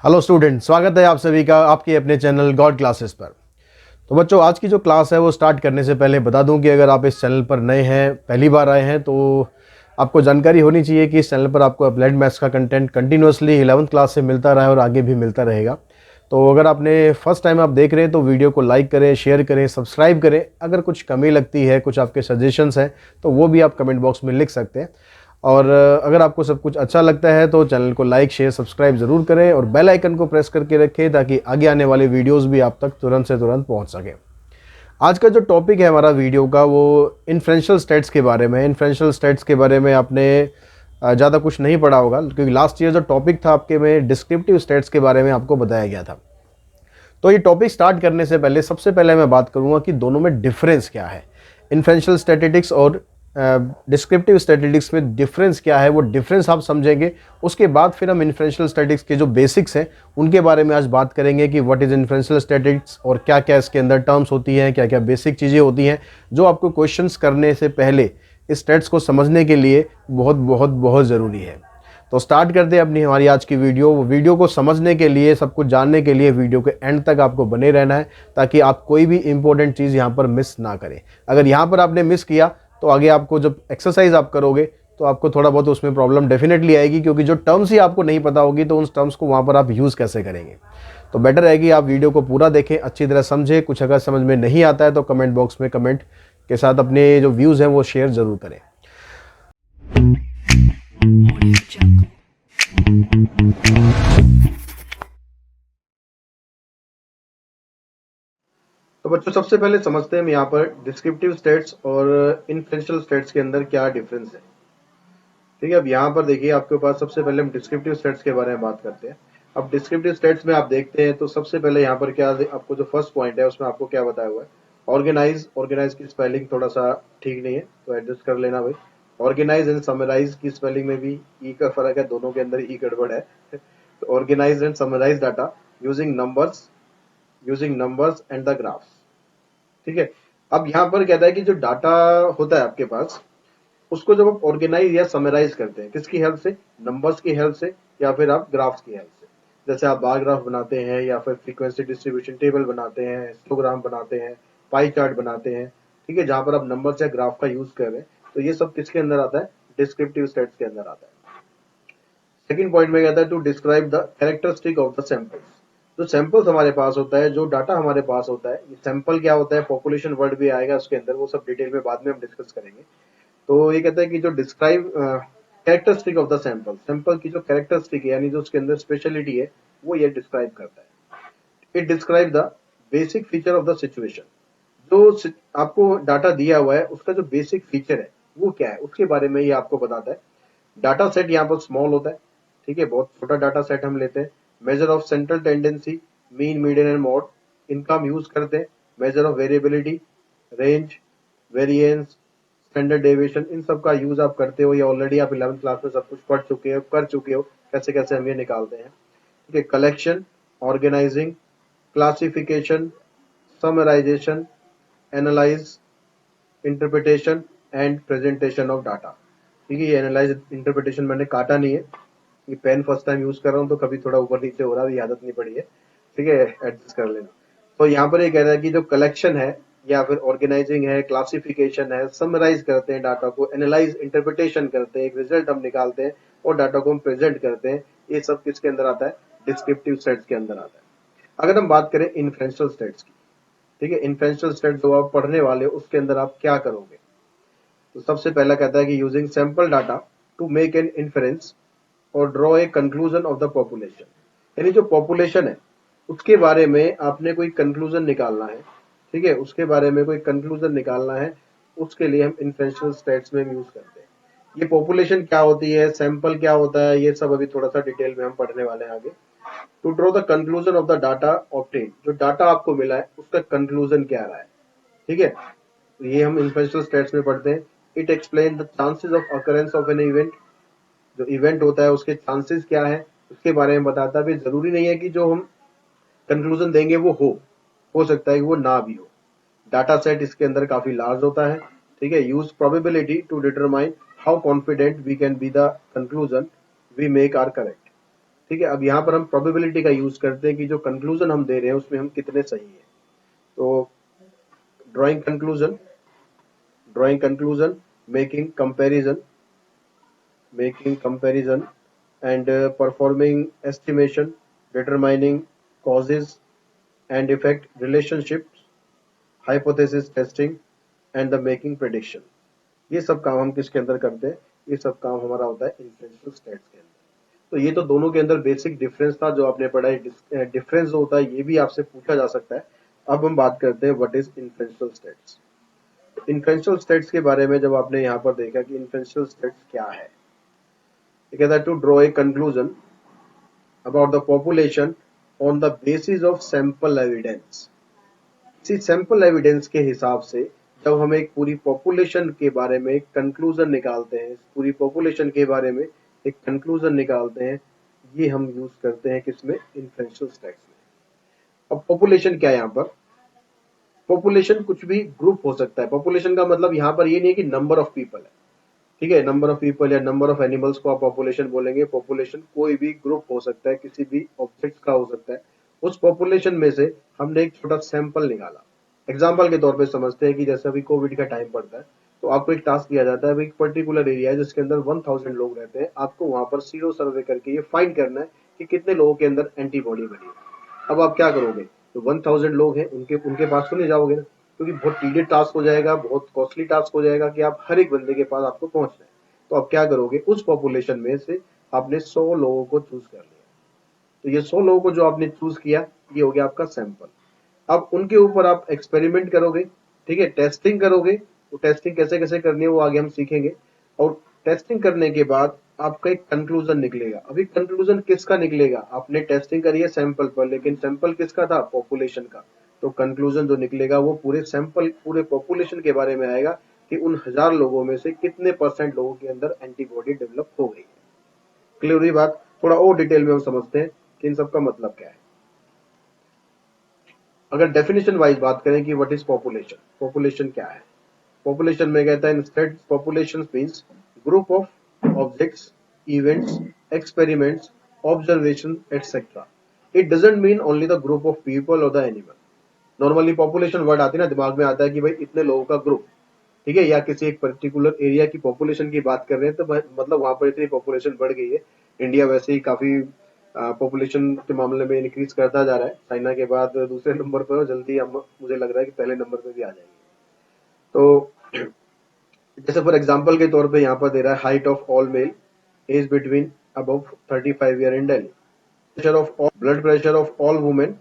Hello student, स्वागत है आप सभी का आपके अपने चैनल गॉड क्लासेस पर। तो बच्चों, आज की जो क्लास है वो स्टार्ट करने से पहले बता दूं कि अगर आप इस चैनल पर नए हैं, पहली बार आए हैं, तो आपको जानकारी होनी चाहिए कि इस चैनल पर आपको अप्लाइड मैथ्स का कंटेंट कंटिन्यूअसली 11th क्लास से मिलता रहा है और आगे भी मिलता रहेगा। तो अगर आपने फर्स्ट टाइम आप देख रहे हैं तो वीडियो को लाइक करें, शेयर करें, सब्सक्राइब करें। अगर कुछ कमी लगती है, कुछ आपके सजेशंस हैं, तो वो भी आप कमेंट बॉक्स में लिख सकते हैं। और अगर आपको सब कुछ अच्छा लगता है तो चैनल को लाइक शेयर सब्सक्राइब ज़रूर करें और बेल आइकन को प्रेस करके रखें ताकि आगे आने वाले वीडियोस भी आप तक तुरंत से तुरंत पहुंच सकें। आज का जो टॉपिक है हमारा वीडियो का, वो इन्फ्रेंशियल स्टेट्स के बारे में। इन्फ्रेंशियल स्टेट्स के बारे में आपने ज़्यादा कुछ नहीं पढ़ा होगा, क्योंकि लास्ट ईयर जो टॉपिक था आपके में डिस्क्रिप्टिव स्टेट्स के बारे में आपको बताया गया था। तो ये टॉपिक स्टार्ट करने से पहले सबसे पहले मैं बात करूंगा कि दोनों में डिफरेंस क्या है। इन्फ्रेंशियल स्टैटिस्टिक्स और डिस्क्रिप्टिव स्टैटिस्टिक्स में डिफरेंस क्या है, वो डिफरेंस आप समझेंगे। उसके बाद फिर हम इन्फ्रेंशियल स्टैटिस्टिक्स के जो बेसिक्स हैं उनके बारे में आज बात करेंगे कि व्हाट इज़ इन्फ्रेंशियल स्टैटिस्टिक्स और क्या क्या इसके अंदर टर्म्स होती हैं, क्या क्या बेसिक चीज़ें होती हैं जो आपको क्वेश्चंस करने से पहले इस स्टेट्स को समझने के लिए बहुत बहुत बहुत ज़रूरी है। तो स्टार्ट करते हैं अपनी हमारी आज की वीडियो को समझने के लिए, सब कुछ जानने के लिए वीडियो के एंड तक आपको बने रहना है ताकि आप कोई भी इंपॉर्टेंट चीज़ यहाँ पर मिस ना करें। अगर यहाँ पर आपने मिस किया तो आगे आपको जब एक्सरसाइज आप करोगे तो आपको थोड़ा बहुत उसमें प्रॉब्लम डेफिनेटली आएगी, क्योंकि जो टर्म्स ही आपको नहीं पता होगी तो उन टर्म्स को वहाँ पर आप यूज़ कैसे करेंगे। तो बेटर है कि आप वीडियो को पूरा देखें, अच्छी तरह समझें। कुछ अगर समझ में नहीं आता है तो कमेंट बॉक्स में कमेंट के साथ अपने जो व्यूज़ हैं वो शेयर ज़रूर करें। तो बच्चों, सबसे पहले समझते हैं हम यहाँ पर डिस्क्रिप्टिव स्टेट्स और इन्फ्रेंशियल स्टेट्स के अंदर क्या डिफरेंस है। ठीक है, अब यहाँ पर देखिए आपके पास सबसे पहले हम डिस्क्रिप्टिव स्टेट्स के बारे में बात करते हैं। अब डिस्क्रिप्टिव स्टेट्स में आप देखते हैं तो सबसे पहले यहाँ पर क्या आपको जो फर्स्ट पॉइंट है उसमें आपको क्या बताया हुआ है, ऑर्गेनाइज। ऑर्गेनाइज की स्पेलिंग थोड़ा सा ठीक नहीं है तो एडजस्ट कर लेना भाई। ऑर्गेनाइज एंड समराइज की स्पेलिंग में भी ई का फर्क है, दोनों के अंदर ई गड़बड़ है। तो organise and summarise data using numbers and the graphs. ठीक है, अब यहाँ पर कहता है कि जो डाटा होता है आपके पास, उसको जब आप ऑर्गेनाइज या समराइज करते हैं, किसकी हेल्प से? नंबर्स की हेल्प से या फिर आप ग्राफ्स की हेल्प से। जैसे आप बार ग्राफ बनाते हैं या फिर फ्रीक्वेंसी डिस्ट्रीब्यूशन टेबल बनाते हैं, हिस्टोग्राम बनाते हैं, पाई चार्ट बनाते हैं। ठीक है, जहां पर आप नंबर्स या ग्राफ का यूज कर रहे हैं, तो ये सब किसके अंदर आता है? डिस्क्रिप्टिव स्टेट्स के अंदर आता है। सेकंड पॉइंट में कहता है to describe the characteristic of the samples. जो सैंपल्स हमारे पास होता है, जो डाटा हमारे पास होता है, ये सैंपल क्या होता है, पॉपुलेशन वर्ड भी आएगा उसके अंदर, वो सब डिटेल में बाद में हम डिस्कस करेंगे। तो ये कहता है कि जो describe characteristic of the sample, sample की जो कैरेक्टरिस्टिक है यानी जो उसके अंदर स्पेशलिटी है, वो ये डिस्क्राइब करता है। It describe the basic feature of the situation. जो आपको डाटा दिया हुआ है उसका जो बेसिक फीचर है वो क्या है, उसके बारे में ये आपको बताता है। डाटा सेट यहाँ पर स्मॉल होता है। ठीक है, बहुत छोटा डाटा सेट हम लेते हैं। Measure of central tendency, mean median and mode, इनका हम यूज करते हैं। Measure of variability, range, variance, standard deviation, इन सब का यूज आप करते हो। ये ऑलरेडी आप 11th क्लास में सब कुछ पढ़ चुके हो, कर चुके हो कैसे कैसे हम ये निकालते हैं। ठीक है, collection, organising, classification, summarisation, analyse, interpretation and presentation of data. ठीक है, ये एनालाइज इंटरप्रिटेशन मैंने काटा नहीं है, ये पेन फर्स्ट टाइम यूज कर रहा हूँ तो कभी थोड़ा ऊपर नीचे हो रहा है, ये आदत नहीं पड़ी है। ठीक है, एडजस्ट कर लेना। तो यहाँ पर ये कह रहा है कि जो कलेक्शन है या फिर ऑर्गेनाइजिंग है, क्लासिफिकेशन है, समराइज करते हैं डाटा को, एनालाइज इंटरप्रिटेशन करते हैं, एक रिजल्ट हम निकालते हैं और डाटा को हम प्रेजेंट करते हैं, ये सब किसके अंदर आता है? डिस्क्रिप्टिव स्टेट्स के अंदर आता है। अगर हम बात करें इन्फ्रेंशियल स्टेट्स की, ठीक है, इन्फ्रेंशियल स्टेट्स जो आप पढ़ने वाले हो उसके अंदर आप क्या करोगे? तो सबसे पहला कहता है कि using sample data to make an inference और draw a conclusion of the population. यानी जो पॉपुलेशन है उसके बारे में आपने कोई कंक्लूजन निकालना है। ठीक है, उसके बारे में कोई कंक्लूजन निकालना है, उसके लिए हम इन्फ्रेंशियल स्टेट्स में यूज करते हैं। ये पॉपुलेशन क्या होती है, सैंपल क्या होता है, ये सब अभी थोड़ा सा डिटेल में हम पढ़ने वाले हैं आगे। To draw the conclusion of the data obtain, जो डाटा आपको मिला है उसका कंक्लूजन क्या रहा है। ठीक है, तो ये हम इन्फ्रेंशियल स्टेट्स में पढ़ते हैं। It explain the chances of occurrence of an event, जो इवेंट होता है उसके चांसेस क्या है उसके बारे में बताता है। जरूरी नहीं है कि जो हम कंक्लूजन देंगे वो हो सकता है कि वो ना भी हो। डाटा सेट इसके अंदर काफी लार्ज होता है। ठीक है, use probability to determine how confident we can be the conclusion we make are correct. ठीक है, अब यहाँ पर हम प्रोबेबिलिटी का यूज करते हैं कि जो कंक्लूजन हम दे रहे हैं उसमें हम कितने सही हैं। तो drawing conclusion, making comparison, and performing estimation, determining causes and effect relationships, hypothesis testing and the making prediction। ये सब काम हम किसके अंदर करते हैं? ये सब काम हमारा होता है इन्फ्रेंशियल स्टेट्स के अंदर। तो ये तो दोनों के अंदर बेसिक डिफरेंस था जो आपने पढ़ा है। डिफरेंस जो होता है ये भी आपसे पूछा जा सकता है। अब हम बात करते हैं what is inferential states. Inferential states के बारे में जब आपने यहाँ पर देखा कि इन्फ्रेंशियल स्टेट्स क्या है, ये कहता है to draw a conclusion about the population on the basis of sample evidence। इसी सैंपल एविडेंस के हिसाब से जब हम एक पूरी पॉपुलेशन के बारे में एक कंक्लूजन निकालते हैं, पूरी पॉपुलेशन के बारे में एक कंक्लूजन निकालते हैं, ये हम यूज करते हैं किसमें? इन्फ्रेंशियल स्टेट्स में। अब पॉपुलेशन क्या है यहाँ पर? पॉपुलेशन कुछ भी ग्रुप हो सकता है। पॉपुलेशन का मतलब यहाँ पर ये नहीं है कि नंबर ऑफ पीपल है, ठीक है, नंबर ऑफ पीपल या नंबर ऑफ एनिमल्स को आप पॉपुलेशन बोलेंगे। पॉपुलेशन कोई भी ग्रुप हो सकता है, किसी भी ऑब्जेक्ट का हो सकता है। उस पॉपुलेशन में से हमने एक छोटा सैंपल निकाला। एग्जाम्पल के तौर पे समझते हैं कि जैसे अभी कोविड का टाइम पड़ता है तो आपको एक टास्क दिया जाता है, एक पर्टिकुलर एरिया है जिसके अंदर 1000 लोग रहते हैं, आपको वहां पर सीरो सर्वे करके ये फाइंड करना है कि कितने लोगों के अंदर एंटीबॉडी बनी है। अब आप क्या करोगे? तो 1000 लोग हैं, उनके उनके पास तो नहीं जाओगे ना, क्योंकि बहुत टीडियस टास्क हो जाएगा, बहुत कॉस्टली टास्क हो जाएगा कि आप हर एक बंदे के पास आपको पहुंचना है। तो आप क्या करोगे? उस पॉपुलेशन में से आपने 100 लोगों को चूज कर लिया। तो ये 100 लोगों को जो आपने चूज किया, ये हो गया आपका सैंपल। अब उनके ऊपर आप एक्सपेरिमेंट करोगे, ठीक है, टेस्टिंग करोगे। वो टेस्टिंग कैसे कैसे करनी है वो आगे हम सीखेंगे। और टेस्टिंग करने के बाद आपका एक कंक्लूजन निकलेगा। अभी कंक्लूजन किसका निकलेगा? आपने टेस्टिंग करी है सैंपल पर, लेकिन सैंपल किसका था? पॉपुलेशन का। तो कंक्लूजन जो निकलेगा वो पूरे सैंपल, पूरे पॉपुलेशन के बारे में आएगा कि उन 1000 लोगों में से कितने परसेंट लोगों के अंदर एंटीबॉडी डेवलप हो गई है। क्लियर हुई बात? थोड़ा और डिटेल में हम समझते हैं कि इन सब का मतलब क्या है। अगर डेफिनेशन वाइज बात करें कि व्हाट इज पॉपुलेशन, पॉपुलेशन क्या है? पॉपुलेशन में कहता है instead population means group of objects, events, experiments, observation etcetera. It doesn't mean only the group of people और the animal. Normally population word आती है ना, दिमाग में आता है कि भाई इतने लोगों का ग्रुप, ठीक है, या किसी एक पर्टिकुलर एरिया की पॉपुलेशन की बात कर रहे हैं तो मतलब वहां पर इतनी पॉपुलेशन बढ़ गई है। इंडिया वैसे ही काफी पॉपुलेशन के मामले में इंक्रीज करता जा रहा है। चाइना के बाद दूसरे नंबर पर, और जल्दी हम, मुझे लग रहा है कि पहले नंबर पर भी आ जाएंगे। तो जैसे फॉर एग्जांपल के तौर पे यहाँ पर दे रहा है height of all male age between above 35 year in Delhi, pressure of all, blood pressure of all women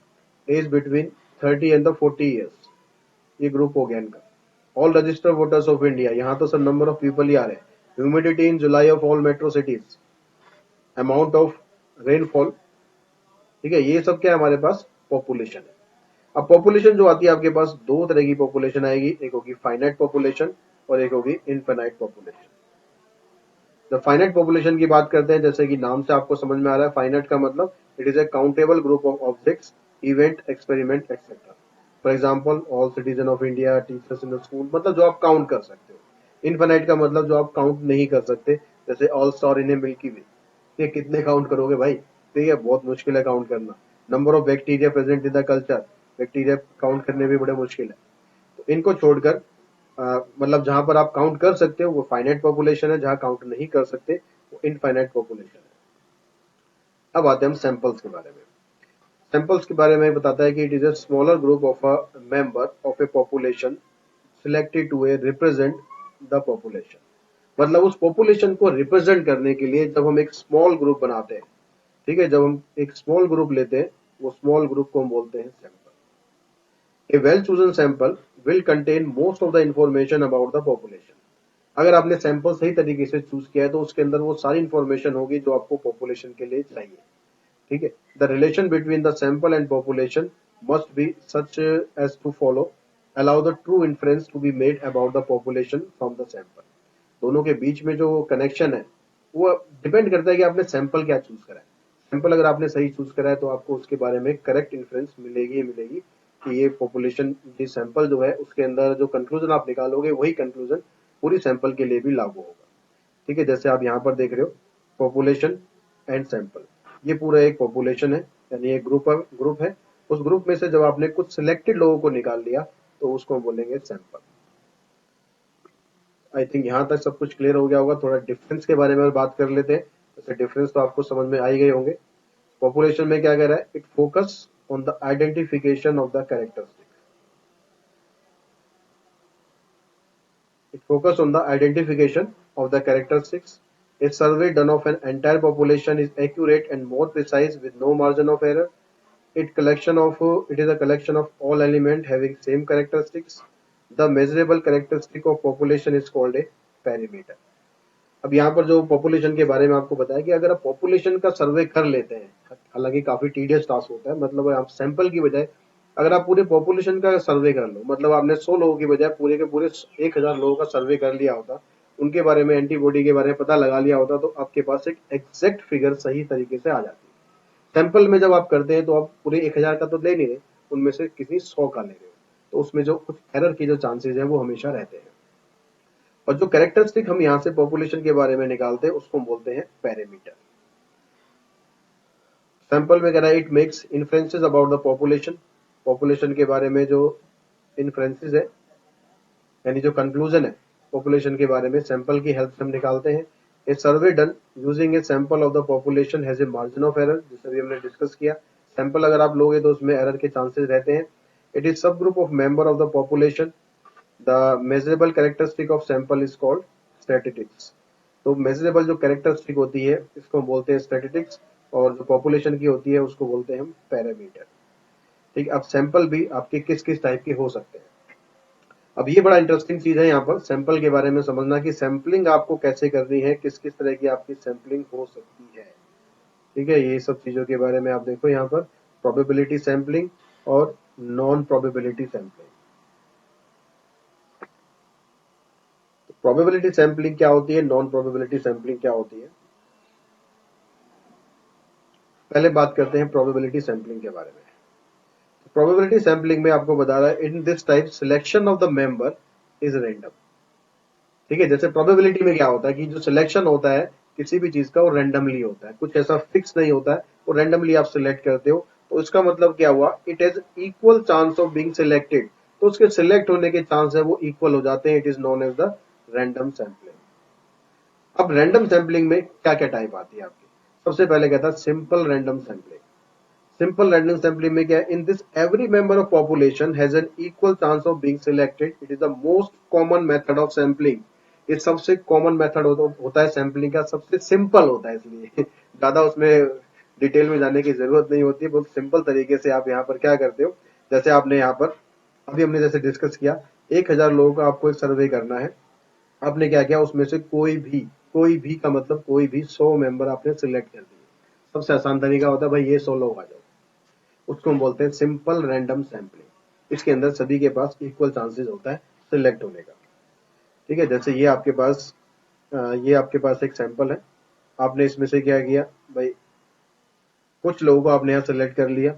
age between 30 and 40 years. ये ग्रुप हो गया इनका। All register voters of India, यहाँ तो सर नंबर ऑफ पीपल ही आ रहे हैं। Humidity in July of all metro cities, amount of rainfall, ठीक है, ये सब क्या है हमारे पास? पॉपुलेशन है। अब पॉपुलेशन जो आती है आपके पास, दो तरह की पॉपुलेशन आएगी, एक होगी फाइनाइट पॉपुलेशन और एक होगी इनफाइनाइट पॉपुलेशन। जब फाइनाइट पॉपुलेशन की बात करते हैं, जैसे कि नाम से आपको समझ में आ रहा है, फाइनाइट का मतलब it is A countable group of objects, event, experiment etcetera. For example all citizen of India, teachers in the school, मतलब जो आप काउंट कर सकते हो। इनफाइनाइट का मतलब जो आप काउंट नहीं कर सकते, जैसे all star in a Milky Way. ये कितने काउंट करोगे भाई? ठीक है, बहुत मुश्किल है काउंट करना। Number of bacteria present in the culture, bacteria count करने भी बड़े मुश्किल है। तो इनको छोड़कर मतलब जहां पर आप काउंट कर सकते हो वो फाइनाइट पॉपुलेशन है, जहां काउंट नहीं कर सकते वो इनफाइनाइट पॉपुलेशन है। अब आते हैं हम सैंपल्स के बारे में। सैंपल्स के बारे में बताता है कि it is a smaller group of a member of a population selected to a represent the population. मतलब उस पॉपुलेशन को रिप्रेजेंट करने के लिए जब हम एक स्मॉल ग्रुप बनाते हैं, ठीक है, जब हम एक स्मॉल ग्रुप लेते हैं, वो स्मॉल ग्रुप को हम बोलते हैं sample. A well-chosen sample will contain most of the information about the population। अगर आपने सैंपल सही तरीके से चूज किया है तो उसके अंदर वो सारी इंफॉर्मेशन होगी जो आपको पॉपुलेशन के लिए चाहिए, ठीक है। The relation between the sample and population must be such as to follow allow the true inference to be made about the population from the sample. दोनों के बीच में जो कनेक्शन है वो डिपेंड करता है कि आपने सैंपल क्या चूज करा है। सैंपल अगर आपने सही चूज करा है तो आपको उसके बारे में करेक्ट इन्फ्रेंस मिलेगी ही मिलेगी कि ये पॉपुलेशन, ये सैंपल जो है उसके अंदर जो कंक्लूजन आप निकालोगे वही कंक्लूजन पूरी सैंपल के लिए भी लागू होगा, ठीक है। जैसे आप यहाँ पर देख रहे हो पॉपुलेशन एंड सैंपल। ये पूरा एक पॉपुलेशन है, यानी एक ग्रुप है। उस ग्रुप में से जब आपने कुछ सिलेक्टेड लोगों को निकाल लिया तो उसको बोलेंगे सैंपल। आई थिंक यहाँ तक सब कुछ क्लियर हो गया होगा। थोड़ा डिफरेंस के बारे में बात कर लेते हैं। जैसे डिफरेंस तो आपको समझ में आ ही गए होंगे। पॉपुलेशन में क्या कह रहा है, it focus on the identification of the characteristic. It focuses on the identification of the characteristics. A survey done of an entire population is accurate and more precise with no margin of error. It is a collection of all elements having same characteristics. The measurable characteristic of population is called a parameter. अब यहाँ पर जो population के बारे में आपको बताया कि अगर आप पॉपुलेशन का सर्वे कर लेते हैं, हालांकि काफी टीडियस टास्क होता है, मतलब आप सैंपल की बजाय अगर आप पूरे पॉपुलेशन का सर्वे कर लो, मतलब आपने 100 लोगों की बजाय पूरे के पूरे 1000 लोगों का सर्वे कर लिया होता, उनके बारे में एंटीबॉडी के बारे में पता लगा लिया होता, तो आपके पास एक एग्जैक्ट फिगर सही तरीके से आ जाती है। सैंपल में जब आप करते हैं तो आप पूरे 1000 का तो ले नहीं रहे, उनमें से किसी 100 का ले रहे हो, तो उसमें जो कुछ एरर की जो चांसेस है वो हमेशा रहते हैं। और जो कैरेक्टरिस्टिक हम यहाँ से पॉपुलेशन के बारे में निकालते हैं उसको बोलते हैं पैरामीटर। सैंपल में कह रहा है it makes inferences about the population. Population के बारे में जो इन्फ्रेंसेस है, यानी जो कंक्लूजन है पॉपुलेशन के बारे में, सैंपल की हेल्प से हम निकालते हैं। A survey done using a sample of the population has a margin of error, जैसे भी हमने डिस्कस किया। सैंपल अगर आप लोगे तो उसमें एरर के चांसेस रहते हैं। इट इज सब group of member of the population. The measurable characteristic of sample is called statistics। तो measurable जो characteristic होती है इसको हम बोलते हैं statistics, और जो population की होती है उसको बोलते हैं हम पैरामीटर। ठीक, अब सैंपल भी आपके किस किस टाइप के हो सकते हैं। अब ये बड़ा इंटरेस्टिंग चीज है यहाँ पर सैंपल के बारे में समझना कि सैंपलिंग आपको कैसे करनी है, किस किस तरह की आपकी सैंपलिंग हो सकती है। ठीक है, ये सब चीजों के बारे में आप देखो यहाँ पर, प्रोबेबिलिटी सैंपलिंग और non probability sampling. Probability sampling क्या होती है, नॉन प्रोबेबिलिटी सैंपलिंग क्या होती है, पहले बात करते हैं प्रोबेबिलिटी सैंपलिंग के बारे में। प्रोबेबिलिटी सैंपलिंग में आपको बता रहा है in this type selection of the member is random. ठीक है, जैसे प्रोबेबिलिटी में क्या होता है कि जो सिलेक्शन होता है किसी भी चीज का वो रैंडमली होता है, कुछ ऐसा फिक्स नहीं होता है, वो रैंडमली आप सिलेक्ट करते हो। तो इसका मतलब क्या हुआ, it has equal chance of being selected, तो उसके सिलेक्ट होने के चांस है वो इक्वल हो जाते हैं। It is known as the random sampling. अब रैंडम सैंपलिंग में क्या क्या टाइप आती है आपकी, सबसे पहले कहता है simple random sampling. Simple random sampling में क्या है, in this every member of population has an equal chance of being selected. It is the most common method of sampling. ये सबसे कॉमन मेथड होता है सैंपलिंग का, सबसे सिंपल होता है, इसलिए ज्यादा उसमें डिटेल में जाने की जरूरत नहीं होती है। बहुत सिंपल तरीके से आप यहाँ पर क्या करते हो, जैसे आपने यहाँ पर अभी हमने जैसे डिस्कस किया 1000 लोगों का आपको एक सर्वे करना है। आपने क्या किया, उसमें से कोई भी का मतलब कोई भी 100 मेंबर आपने सिलेक्ट कर दिए। सबसे आसान तरीका होता है भाई ये 100 लोग आ जाओ, उसको हम बोलते हैं सिंपल रैंडम सैंपलिंग। इसके अंदर सभी के पास इक्वल चांसेस होता है सिलेक्ट होने का। ठीक है, जैसे ये आपके पास एक सैंपल है। आपने इसमें से क्या किया भाई, कुछ लोगों को आपने यहाँ सिलेक्ट कर लिया।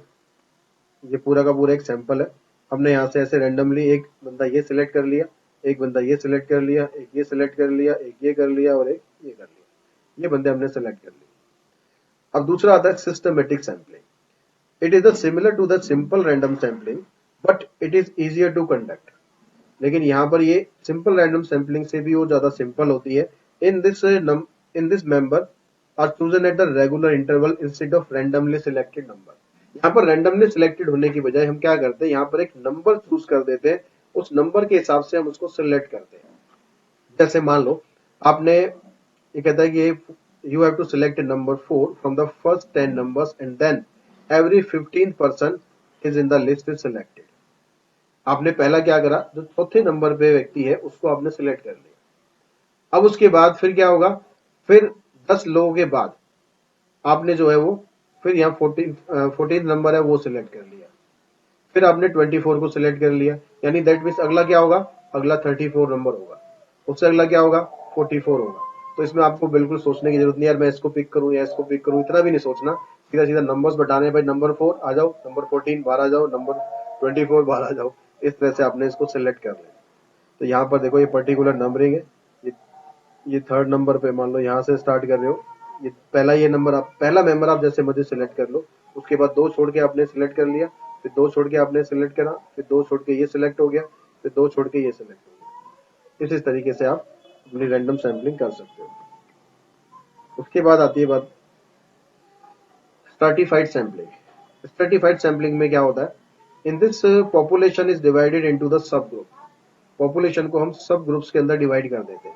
ये पूरा का पूरा एक सैंपल है। हमने यहाँ से ऐसे रैंडमली एक बंदा ये सिलेक्ट कर लिया, एक बंदा ये सिलेक्ट कर लिया, एक ये सिलेक्ट कर लिया, एक ये कर लिया और एक ये कर लिया। ये बंदे हमने सिलेक्ट कर लिए। अब दूसरा आता है systematic sampling. It is similar to the simple random sampling but it is easier to conduct. लेकिन यहाँ पर ये सिंपल रैंडम सैंपलिंग से भी वो ज्यादा सिंपल होती है। In this member are chosen at the regular interval instead of randomly selected number. यहाँ पर रैंडमली सिलेक्टेड होने की बजाय हम क्या करते हैं, यहाँ पर एक नंबर चूज कर देते हैं, उस नंबर के हिसाब से हम उसको सिलेक्ट करते हैं। जैसे मान लो आपने, ये कहता है कि you have to select a number 4 from the first 10 numbers and then every 15th person is in the list is selected। आपने पहला क्या करा, जो चौथे नंबर पे व्यक्ति है उसको आपने सिलेक्ट कर लिया। अब उसके बाद फिर क्या होगा, फिर 10 लोगों के बाद आपने जो है वो फिर यहाँ 14 नंबर है वो सिलेक्ट कर लिया। फिर आपने 24 को सिलेक्ट कर लिया, यानी दैट मीन्स अगला क्या होगा, अगला 34 नंबर होगा, उससे अगला क्या होगा 44 होगा। तो इसमें आपको बिल्कुल सोचने की जरूरत नहीं, यार मैं इसको पिक करूं या इसको पिक करूं, इतना भी नहीं सोचना। सीधा सीधा नंबर्स बताने, भाई नंबर 4 आ जाओ, नंबर 14 बाहर आ जाओ, नंबर 24 बाहर आ जाओ। इस तरह से आपने इसको सिलेक्ट कर लिया। तो यहाँ पर देखो ये पर्टिकुलर नंबरिंग है। ये थर्ड नंबर पे मान लो यहाँ से स्टार्ट कर रहे हो, ये पहला मेंबर आप जैसे मर्जी सिलेक्ट कर लो, उसके बाद 2 छोड़ के आपने सिलेक्ट कर लिया, फिर 2 छोड़ के आपने सिलेक्ट करा, फिर 2 छोड़ के ये सिलेक्ट हो गया, फिर 2 छोड़ के ये सिलेक्ट हो गया। इस तरीके से आप अपनी रैंडम सैंपलिंग कर सकते हो। उसके बाद आती है बात स्ट्रैटिफाइड सैंपलिंग। स्ट्रैटिफाइड सैंपलिंग में क्या होता है, in this population is divided into the sub group. Population को हम सब ग्रुप्स के अंदर डिवाइड कर देते हैं,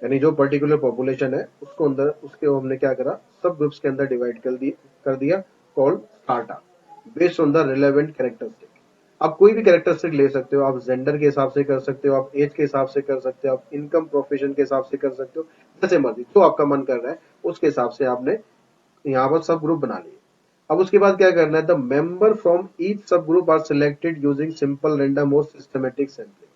यानी जो पर्टिकुलर पॉपुलेशन है उसको अंदर उसके हमने क्या करा, सब ग्रुप्स के अंदर डिवाइड कर दिया called strata based on the relevant characteristic. आप कोई भी कैरेक्टरिस्टिक ले सकते हो, आप जेंडर के हिसाब से कर सकते हो, आप एज के हिसाब से कर सकते हो, आप इनकम प्रोफेशन के हिसाब से कर सकते हो, जैसे मर्जी जो आपका मन कर रहा है उसके हिसाब से आपने यहाँ पर सब ग्रुप बना लिए। अब उसके बाद क्या करना है, the member from each sub group are selected using simple random और सिस्टमेटिक सैंपलिंग।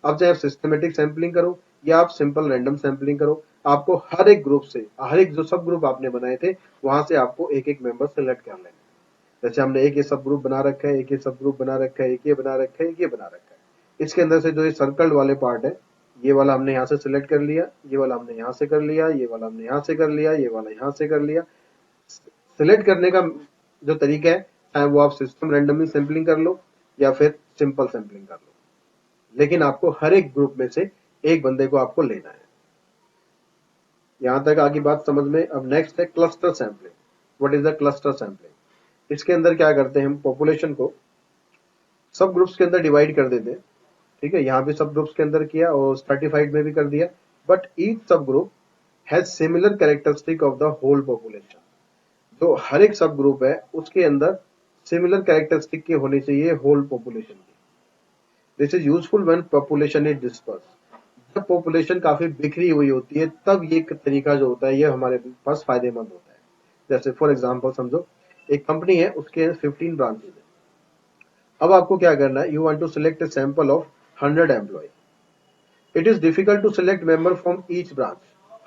अब चाहे आप सिस्टमेटिक सैंपलिंग करो या आप सिंपल रैंडम सैंपलिंग करो, आपको हर एक ग्रुप से, हर एक जो सब ग्रुप आपने बनाए थे वहां से आपको एक एक मेंबर सेलेक्ट कर लेना है। जैसे हमने एक ये सब ग्रुप बना रखा है, एक ये सब ग्रुप बना रखा है, एक ये बना रखा है, एक ये बना रखा है। इसके अंदर से जो ये सर्कल्ड वाले पार्ट है, ये वाला हमने यहाँ से सिलेक्ट कर लिया, ये वाला हमने यहाँ से कर लिया, ये वाला हमने यहाँ से कर लिया, ये वाला यहाँ से कर लिया। सिलेक्ट करने का जो तरीका है, चाहे वो आप सिस्टम रैंडमली सैंपलिंग कर लो या फिर सिंपल सैंपलिंग कर लो, लेकिन आपको हर एक ग्रुप में से एक बंदे को आपको लेना है। यहां तक आगे बात समझ में। अब नेक्स्ट है cluster sampling. What is the cluster sampling? इसके अंदर क्या करते हैं, हम पॉपुलेशन को सब ग्रुप्स के अंदर डिवाइड कर देते हैं। ठीक है, यहाँ भी सब ग्रुप्स के अंदर किया और स्ट्रैटिफाइड में भी कर दिया, but each sub group has similar characteristic of the whole population. जो हर एक सब ग्रुप है उसके अंदर सिमिलर कैरेक्टरिस्टिक के होने चाहिए होल पॉपुलेशन की। This is useful when population is disperse. जब पॉपुलेशन काफी बिखरी हुई होती है तब ये तरीका जो होता है ये हमारे पास फायदेमंद होता है। जैसे फॉर एग्जांपल समझो एक कंपनी है, उसके 15 ब्रांचेज है। अब आपको क्या करना है, you want to select a sample of 100 employ. It is difficult to select member from each branch.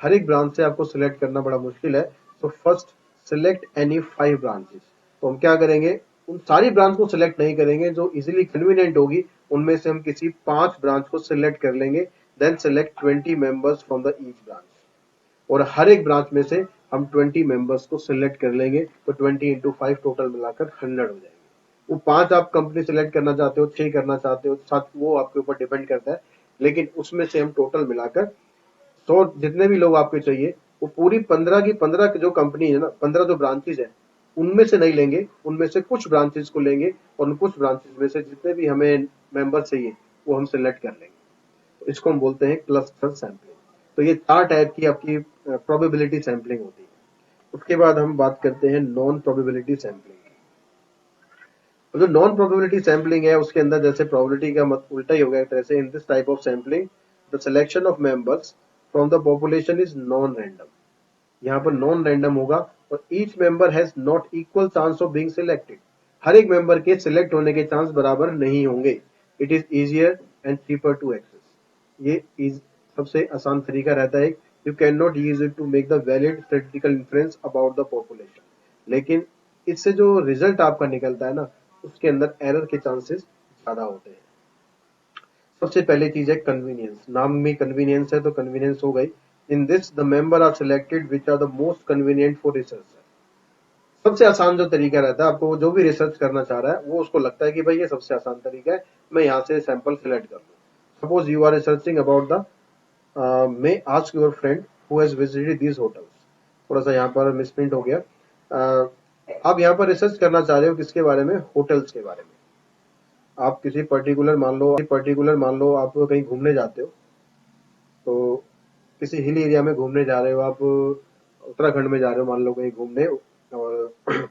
हर एक ब्रांच से आपको सिलेक्ट करना बड़ा मुश्किल है। तो फर्स्ट सिलेक्ट एनी 5 ब्रांचेस। तो हम क्या करेंगे, उन सारी ब्रांच को सिलेक्ट नहीं करेंगे, जो इजीली कन्वीनियंट होगी उनमें से हम किसी 5 ब्रांच को सिलेक्ट कर लेंगे। Then select 20 members from the each branch, और हर एक ब्रांच में से हम 20 मेंबर्स को सिलेक्ट कर लेंगे। तो 20 इंटू 5 टोटल मिलाकर 100 हो जाएंगे। वो 5 आप कंपनी सिलेक्ट करना चाहते हो, 6 करना चाहते हो, 7, वो आपके ऊपर डिपेंड करता है, लेकिन उसमें से हम टोटल मिलाकर 100 जितने भी लोग आपके चाहिए वो पूरी 15 की 15 जो कंपनी है ना, 15 जो ब्रांचेज है उनमें से नहीं लेंगे, उनमें से कुछ ब्रांचेज को लेंगे और उन कुछ ब्रांचेज में से जितने भी हमें मेंबर चाहिए वो हम सिलेक्ट कर लेंगे। तो इसको हम बोलते हैं क्लस्टर सैंपलिंग। तो ये 4 टाइप की आपकी प्रोबेबिलिटी सैंपलिंग होती है। उसके बाद हम बात करते हैं नॉन प्रोबेबिलिटी सैंपलिंग की। तो जो नॉन प्रोबेबिलिटी सैंपलिंग है उसके अंदर जैसे प्रोबेबिलिटी का उल्टा ही हो गया एक तरह से। In this type of sampling the selection of members from the population is non random. यहाँ पर नॉन रैंडम होगा और each member has not equal chance of being selected. हर एक मेंबर के सिलेक्ट होने के चांस बराबर नहीं होंगे। It is easier and cheaper to access. ये सबसे आसान तरीका रहता है। You can not use it to make the valid statistical inference about the population, लेकिन इससे जो रिजल्ट आपका निकलता है ना उसके अंदर एरर के चांसेस ज्यादा होते हैं। सबसे पहली चीज है कन्वीनियंस। नाम में कन्वीनियंस है तो कन्वीनियंस हो गई। In this the member are selected which are the most convenient for research. सबसे आसान जो तरीका रहता है, आपको जो भी रिसर्च करना चाह रहा है वो उसको लगता है कि भाई ये सबसे आसान तरीका है, मैं यहाँ से सैंपल सिलेक्ट कर लूँ। Suppose you are researching about the may ask your friend who has visited these hotels. थोड़ा सा यहाँ पर मिसप्रिंट हो गया। आप यहाँ पर रिसर्च करना चाह रहे हो किसके बारे में, होटल्स के बारे में। आप किसी पर्टिकुलर मान लो आप कहीं घूमने जाते हो, तो किसी हिल एरिया में घूमने जा रहे हो, आप उत्तराखंड में जा रहे हो मान लो कहीं घूमने, और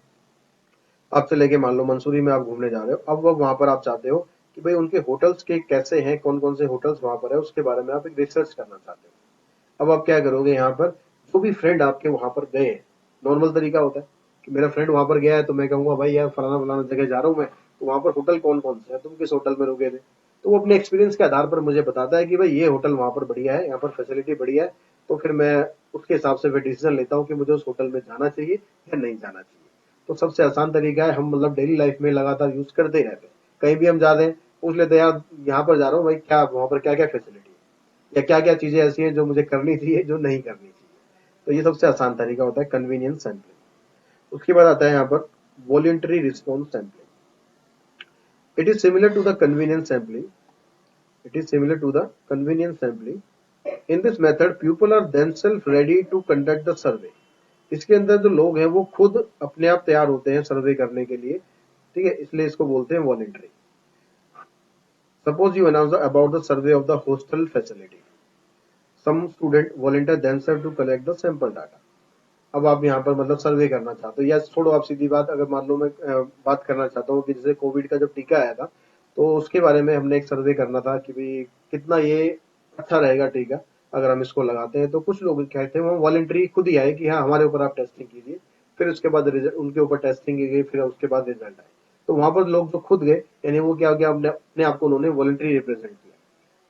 आप से लेके मान लो मंसूरी में आप घूमने जा रहे हो। अब वो वहां पर आप चाहते हो कि भाई उनके होटल्स के कैसे हैं, कौन कौन से होटल्स वहां पर है, उसके बारे में आप एक रिसर्च करना चाहते हो। अब आप क्या करोगे, यहाँ पर जो भी फ्रेंड आपके वहां पर गए हैं, नॉर्मल तरीका होता है कि मेरा फ्रेंड वहां पर गया है तो मैं कहूंगा भाई यार फलाना फलाना जगह जा रहा हूँ मैं, तो वहां पर होटल कौन कौन से है, तुम किस होटल में रुके थे। तो वो अपने एक्सपीरियंस के आधार पर मुझे बताता है कि भाई ये होटल वहां पर बढ़िया है, यहाँ पर फैसिलिटी बढ़िया है। तो फिर मैं उसके हिसाब से फिर डिसीजन लेता हूँ कि मुझे उस होटल में जाना चाहिए या नहीं जाना चाहिए। तो सबसे आसान तरीका है, हम मतलब डेली लाइफ में लगातार यूज करते ही रहते हैं। कहीं भी हम जाते हैं पूछ लेते हैं यार यहाँ पर जा रहा हूँ भाई, क्या वहां पर क्या क्या फैसिलिटी है या क्या क्या चीजें ऐसी हैं जो मुझे करनी चाहिए जो नहीं करनी चाहिए। तो ये सबसे आसान तरीका होता है कन्वीनियंस सैंपलिंग। उसके बाद आता है यहाँ पर voluntary response sampling. It is similar to the convenience sampling. It is similar to the convenience sampling. In this method people are themself ready to conduct the survey. इसके अंदर जो लोग हैं वो खुद अपने आप तैयार होते हैं सर्वे करने के लिए, ठीक है, इसलिए इसको बोलते हैं voluntary. Suppose you announce about the survey of the hostel facility, some student volunteer themself to collect the sample data. अब आप यहाँ पर मतलब सर्वे करना चाहते हो, या छोड़ो आप सीधी बात, अगर मान लो मैं बात करना चाहता हूँ कि जैसे कोविड का जो टीका आया था, तो उसके बारे में हमने एक सर्वे करना था कि भाई कितना ये अच्छा रहेगा टीका अगर हम इसको लगाते हैं। तो कुछ लोग कहते हैं वो वॉलंटरी खुद ही आए कि हाँ हमारे ऊपर आप टेस्टिंग कीजिए, फिर उसके बाद उनके ऊपर टेस्टिंग की गई, फिर उसके बाद रिजल्ट आए। तो वहां पर लोग जो खुद गए, यानी वो क्या हो गया, अपने आप को उन्होंने वॉलंटरी रिप्रेजेंट किया,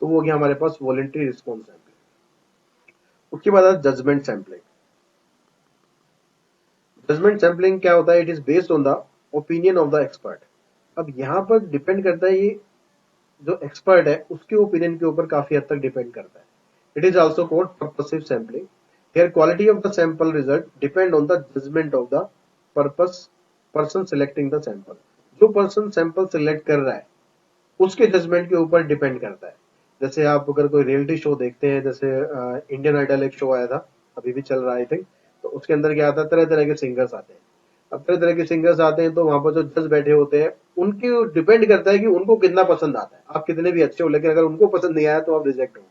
तो वो हो गया हमारे पास वॉलंटरी रिस्पॉन्स सैंपलिंग। उसके बाद जजमेंट सैंपलिंग। जजमेंट सैंपलिंग क्या होता है, it is based on the opinion of the expert. अब यहाँ पर डिपेंड करता है, ये जो एक्सपर्ट है उसके ओपिनियन के ऊपर काफी हद तक डिपेंड करता है। It is also called purposive sampling. Here quality of the sample result depend on the judgement of the purpose person selecting the sample. जो पर्सन सैंपल सिलेक्ट कर रहा है उसके जजमेंट के ऊपर डिपेंड करता है। जैसे आप अगर कोई रियलिटी शो देखते हैं, जैसे इंडियन आइडल एक शो आया था, अभी भी चल रहा है आई थिंक, तो उसके अंदर क्या आता है, तरह तरह के सिंगर्स आते हैं। अब तरह तरह के सिंगर्स आते हैं तो वहां पर जो जज बैठे होते हैं उनके डिपेंड करता है कि उनको कितना पसंद आता है। आप कितने भी अच्छे हो, लेकिन अगर उनको पसंद नहीं आया तो आप रिजेक्ट होंगे।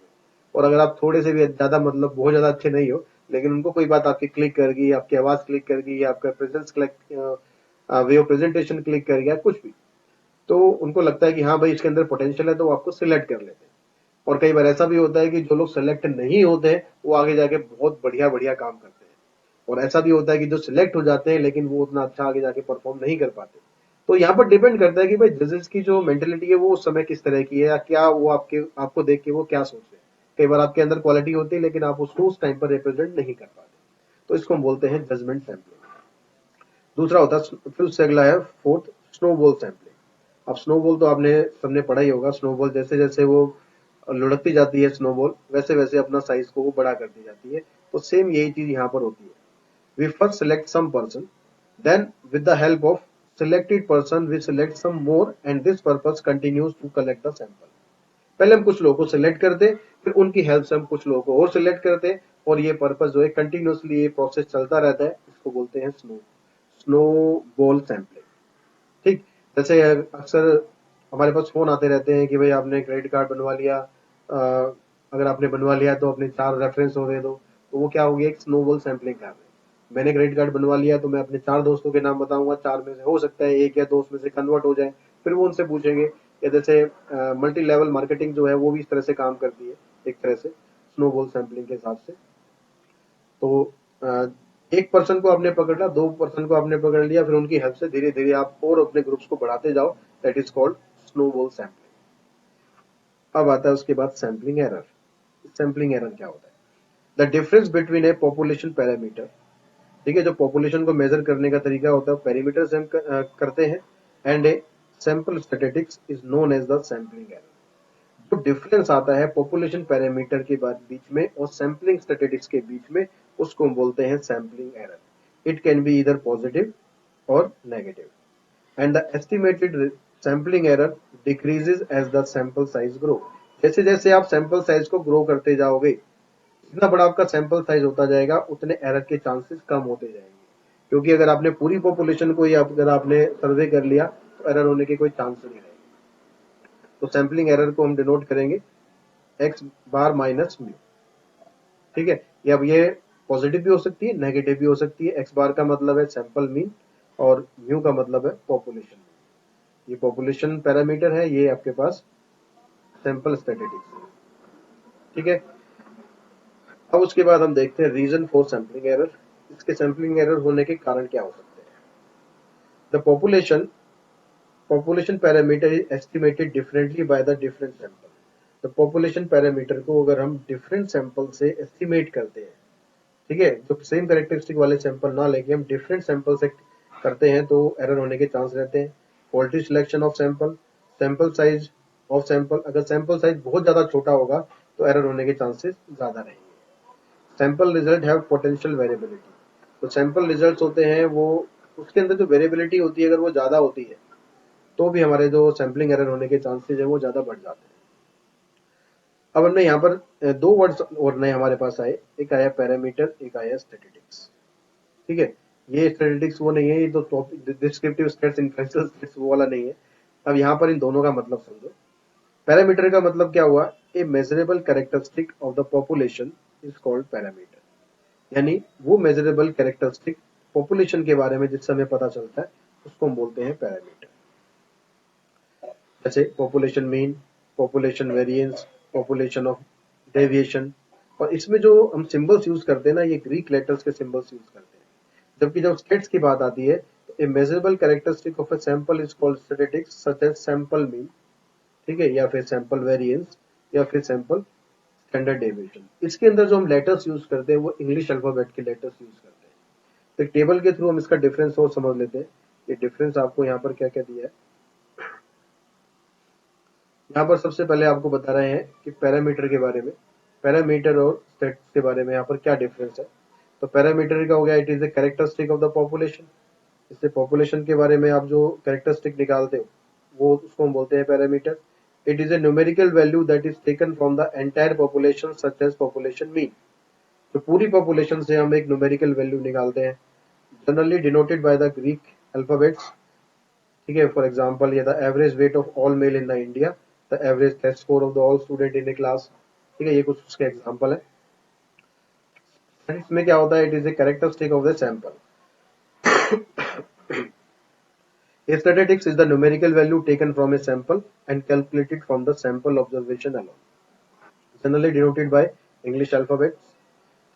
और अगर आप थोड़े से भी ज्यादा मतलब बहुत ज्यादा अच्छे नहीं हो, लेकिन उनको कोई बात आपकी क्लिक कर गई, आपकी आवाज क्लिक कर गई, आपका presence click, way of presentation click कर गया, कुछ भी, तो उनको लगता है कि हाँ भाई इसके अंदर पोटेंशियल है, तो वो आपको सिलेक्ट कर लेते हैं। और कई बार ऐसा भी होता है कि जो लोग सिलेक्ट नहीं होते हैं वो आगे जाके बहुत बढ़िया बढ़िया काम करते हैं। और ऐसा भी होता है कि जो सिलेक्ट हो जाते हैं लेकिन वो उतना अच्छा आगे जाके परफॉर्म नहीं कर पाते। तो यहाँ पर डिपेंड करता है कि भाई जजेस की जो मेंटेलिटी है वो उस समय किस तरह की है, या क्या वो आपको देख के वो क्या सोच रहे हैं। कई बार आपके अंदर क्वालिटी होती है लेकिन आप उसको उस टाइम पर रिप्रेजेंट नहीं कर पाते, तो इसको हम बोलते हैं जजमेंट सैंपलिंग। दूसरा होता है, फिर उससे अगला है फोर्थ, स्नोबॉल सैंपलिंग। अब स्नोबॉल तो आपने सबने पढ़ा ही होगा। स्नोबॉल जैसे जैसे वो लुढ़कती जाती है स्नोबॉल, वैसे वैसे अपना साइज को वो बड़ा करती जाती है। तो सेम यही चीज यहाँ पर होती है। We first select some person, then with the help of selected person we select some more, and this purpose continues to collect the sample। पहले हम कुछ लोगों को सिलेक्ट करते, फिर उनकी हेल्प से हम कुछ लोगों को और सिलेक्ट करते, और ये पर्पस जो है कंटिन्यूसली ये प्रोसेस चलता रहता है। इसको बोलते हैं स्नो बॉल सैंपलिंग। ठीक, जैसे अक्सर हमारे पास फोन आते रहते हैं कि भाई आपने क्रेडिट कार्ड बनवा लिया, अगर आपने बनवा लिया तो अपने 4 रेफरेंस हो दे दो। तो वो क्या होगी, एक स्नोबॉल सैंपलिंग कर रहे हैं। मैंने क्रेडिट कार्ड बनवा लिया तो मैं अपने 4 दोस्तों के नाम बताऊंगा, 4 में से हो सकता है एक या दो उसमें से कन्वर्ट हो जाए। फिर वो उनसे पूछेंगे। या जैसे मल्टी लेवल मार्केटिंग जो है वो भी इस तरह से काम करती है, एक तरह से स्नोबॉल सैंपलिंग के हिसाब से। तो एक पर्सन को आपने पकड़ा, 2 पर्सन को आपने पकड़ लिया, फिर उनकी हेल्प से धीरे धीरे आप और अपने ग्रुप्स को बढ़ाते जाओ। That is called snowball sampling. अब आता है उसके बाद सैंपलिंग एरर। सैंपलिंग एरर क्या होता है, the difference between A population parameter. ठीक है, जो पॉपुलेशन को मेजर करने का तरीका होता है पैरामीटर से हम करते हैं, and a sample statistics is known as the sampling error. जो डिफरेंस आता है पॉपुलेशन पैरामीटर के बाद बीच में और सैंपलिंग स्टैटिस्टिक्स के बीच में, उसको हम बोलते हैं sampling error. It can be इधर पॉजिटिव और negative, and the estimated sampling error decreases as the sample size grow। जैसे जैसे आप सैंपल साइज को ग्रो करते जाओगे, जितना बड़ा आपका सैंपल साइज होता जाएगा उतने एरर के चांसेस कम होते जाएंगे। क्योंकि अगर आपने पूरी पॉपुलेशन को ही अगर आपने सर्वे कर लिया तो एरर होने के कोई चांस नहीं रहेगा। तो सैंपलिंग एरर को हम डिनोट करेंगे एक्स बार माइनस म्यू। ठीक है, ये अब ये पॉजिटिव भी हो सकती है, नेगेटिव भी हो सकती है। एक्स बार का मतलब है सैंपल मीन, और म्यू का मतलब है पॉपुलेशन। ये पॉपुलेशन पैरामीटर है, ये आपके पास सैंपल स्टैटिस्टिक्स। ठीक है, अब उसके बाद हम देखते हैं रीजन फॉर सैंपलिंग एरर। इसके सैंपलिंग एरर होने के कारण क्या हो सकते हैं। The population parameter is estimated differently by the different sample. The population parameter को अगर हम डिफरेंट सैंपल से एस्टिमेट करते हैं, ठीक है, जो सेम कैरेक्टरिस्टिक वाले सैंपल ना लेके हम डिफरेंट सैंपल से करते हैं, तो एरर होने के चांस रहते हैं। Faulty selection of sample, sample size of sample, अगर सैंपल साइज बहुत ज्यादा छोटा होगा तो एरर होने के चांसेस ज्यादा रहेंगे। Sample result have potential variability. तो सैंपल रिजल्ट्स होते हैं वो, उसके अंदर जो वेरिएबिलिटी होती है अगर वो ज्यादा होती है तो भी हमारे जो सैम्पलिंग एरर होने के चांसेस है वो ज्यादा बढ़ जाते हैं। अब हमने यहाँ पर दो वर्ड्स और नए हमारे पास आए, एक आया पैरामीटर, एक आया स्टैटिस्टिक्स। ठीक है, ये स्टैटिस्टिक्स वो नहीं है, ये तो topic descriptive states, influential states वो वाला नहीं है। अब यहाँ पर इन दोनों का मतलब समझो। पैरामीटर का मतलब क्या हुआ, a measurable characteristic of the population is called parameter, यानी वो मेजरेबल कैरेक्टरिस्टिक पॉपुलेशन के बारे में जिससे हमें पता चलता है उसको हम बोलते हैं पैरामीटर। जैसे population mean, population variance, population of deviation. और इसमें जो हम सिंबल्स यूज करते हैं ना, ये ग्रीक लेटर्स के सिंबल्स यूज करते हैं। जबकि जब स्टेट्स की बात आती है, a measurable characteristic of a sample is called statistics such as sample mean, ठीक है, या फिर सैंपल वेरिएंस, या फिर सैंपल स्टैंडर्ड डेविएशन। इसके अंदर जो हम लेटर्स यूज करते हैं वो इंग्लिश अल्फाबेट के लेटर्स यूज करते हैं। तो एक टेबल के थ्रू हम इसका डिफरेंस और समझ लेते हैं। ये डिफरेंस आपको यहाँ पर क्या क्या दिया है, यहाँ पर सबसे पहले आपको बता रहे हैं कि पैरामीटर के बारे में, पैरामीटर और स्टेट्स के बारे में यहाँ पर क्या डिफरेंस है। तो पैरामीटर का हो गया, it is the characteristic of the population. इससे पॉपुलेशन के बारे में आप जो कैरेक्टरिस्टिक निकालते हो वो उसको हम बोलते हैं parameter. It is a numerical value that is taken from the entire population such as population mean. तो पूरी पॉपुलेशन से हम एक न्यूमेरिकल वैल्यू निकालते हैं, generally denoted by the Greek alphabets. ठीक है, फॉर एग्जाम्पल ये the average weight of all male in the India, the average test score of the all student in a class. ठीक है, ये कुछ उसके एग्जाम्पल है। इसमें क्या होता है, it is a characteristic of the sample. Statistics is the numerical value taken from a sample and calculated from the sample observation alone, generally denoted by English alphabets.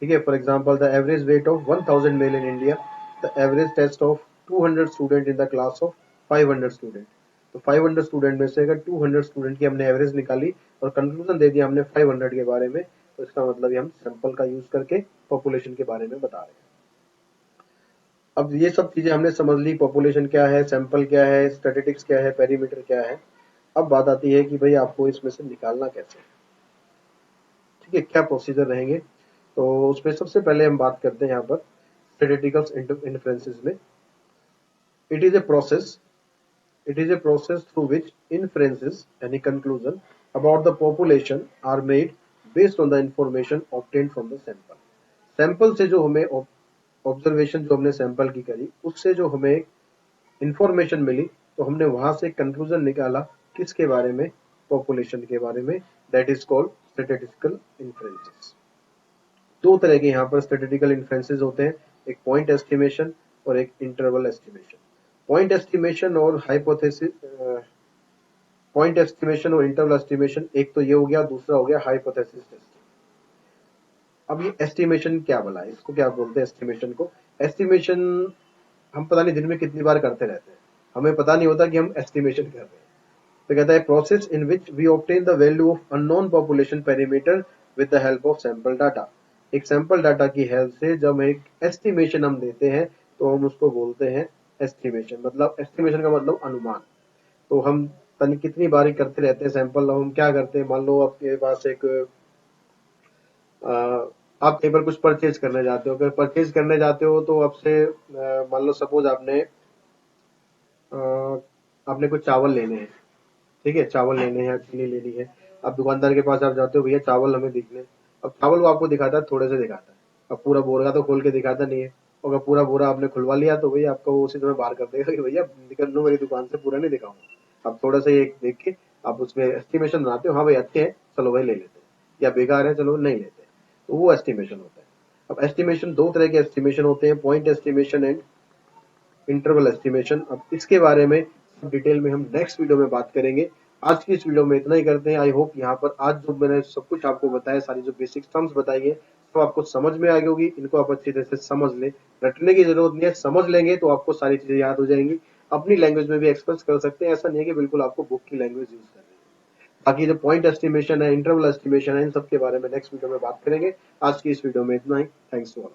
ठीक है, for example, the average weight of 1000 male in India, the average test of 200 student in the class of 500 student। तो 500 student में से अगर 200 student की हमने average निकाली और कंक्लूजन दे दिया हमने 500 के बारे में, तो इसका मतलब ये हम सैंपल का यूज करके पॉपुलेशन के बारे में बता रहे हैं। अब ये सब चीजें हमने समझ ली, पॉपुलेशन क्या है, सैंपल क्या है, स्टैटिस्टिक्स क्या है, पेरीमीटर क्या है। अब बात आती है कि भाई आपको इसमें से निकालना कैसे। ठीक है, क्या प्रोसीजर रहेंगे। तो उसमें सबसे पहले हम बात करते हैं यहाँ पर स्टैटिस्टिकल इन्फ्रेंसेस में। It is a process, it is a process through which inferences, any conclusion about the population are made based on the information obtained from the sample। Sample से जो हमें ऑब्जर्वेशन जो हमने सैंपल की करी उससे जो हमें इंफॉर्मेशन मिली, तो हमने वहां से कंक्लूजन निकाला किसके बारे में, पॉपुलेशन के बारे में। That is called statistical inferences. दो तरह के यहाँ पर स्टैटिस्टिकल इन्फ्रेंसेस होते हैं, एक पॉइंट एस्टिमेशन और एक इंटरवल एस्टिमेशन। पॉइंट एस्टिमेशन और हाइपोथेसिस, पॉइंट एस्टिमेशन और इंटरवल एस्टिमेशन, एक तो ये हो गया, दूसरा हो गया हाइपोथेसिस टेस्टिंग। अब ये एस्टिमेशन क्या बोला है, इसको क्या बोलते हैं एस्टिमेशन को। एस्टिमेशन हम पता नहीं दिन में कितनी बार करते रहते हैं, हमें पता नहीं होता कि हम एस्टिमेशन कर रहे हैं। तो कहता है process in which we obtain the value of unknown population parameter with the help of sample data. एक सैंपल डाटा की हेल्प से जब एक एस्टिमेशन हम देते हैं तो हम उसको बोलते हैं एस्टिमेशन। मतलब एस्टिमेशन का मतलब अनुमान। तो हम तन कितनी बारी करते रहते हैं सैंपल। हम क्या करते हैं, मान लो आपके पास एक आप कहीं पर कुछ परचेज करने जाते हो, अगर परचेज करने जाते हो तो आपसे मान लो सपोज आपने कुछ चावल लेने हैं। ठीक है, चावल लेने हैं, चीनी लेनी है। अब दुकानदार के पास आप जाते हो, भैया चावल हमें दिखने। अब चावल वो आपको दिखाता है, थोड़े से दिखाता है। अब पूरा बोरा तो खोल के दिखाता नहीं है। अगर पूरा बोरा आपने खुलवा लिया तो भैया आपको उसी समय बाहर कर देगा कि भैया निकल लो मेरी दुकान से, पूरा नहीं दिखाऊंगा। अब थोड़ा सा ये देख के आप उसमें एस्टिमेशन बनाते हो, हाँ भाई अच्छे हैं चलो भाई ले लेते हैं, या बेकार है चलो नहीं लेते। तो वो एस्टिमेशन होता है। अब एस्टिमेशन दो तरह के एस्टिमेशन होते हैं, point estimation and interval estimation. अब इसके बारे में डिटेल में हम नेक्स्ट वीडियो में बात करेंगे। आज की इस वीडियो में इतना ही करते हैं। आई होप यहाँ पर आज जो मैंने सब कुछ आपको बताया, सारी जो बेसिक टर्म्स बताई है तो आपको समझ में आ गई होगी। इनको आप अच्छी तरह से समझ लें, रटने की जरूरत नहीं है, समझ लेंगे तो आपको सारी चीजें याद हो जाएंगी। अपनी लैंग्वेज में भी एक्सप्रेस कर सकते हैं, ऐसा नहीं है कि बिल्कुल आपको बुक की लैंग्वेज यूज करनी है। बाकी जो पॉइंट एस्टिमेशन है, इंटरवल एस्टिमेशन है, इन सब के बारे में नेक्स्ट वीडियो में बात करेंगे। आज की इस वीडियो में इतना ही। Thanks to all.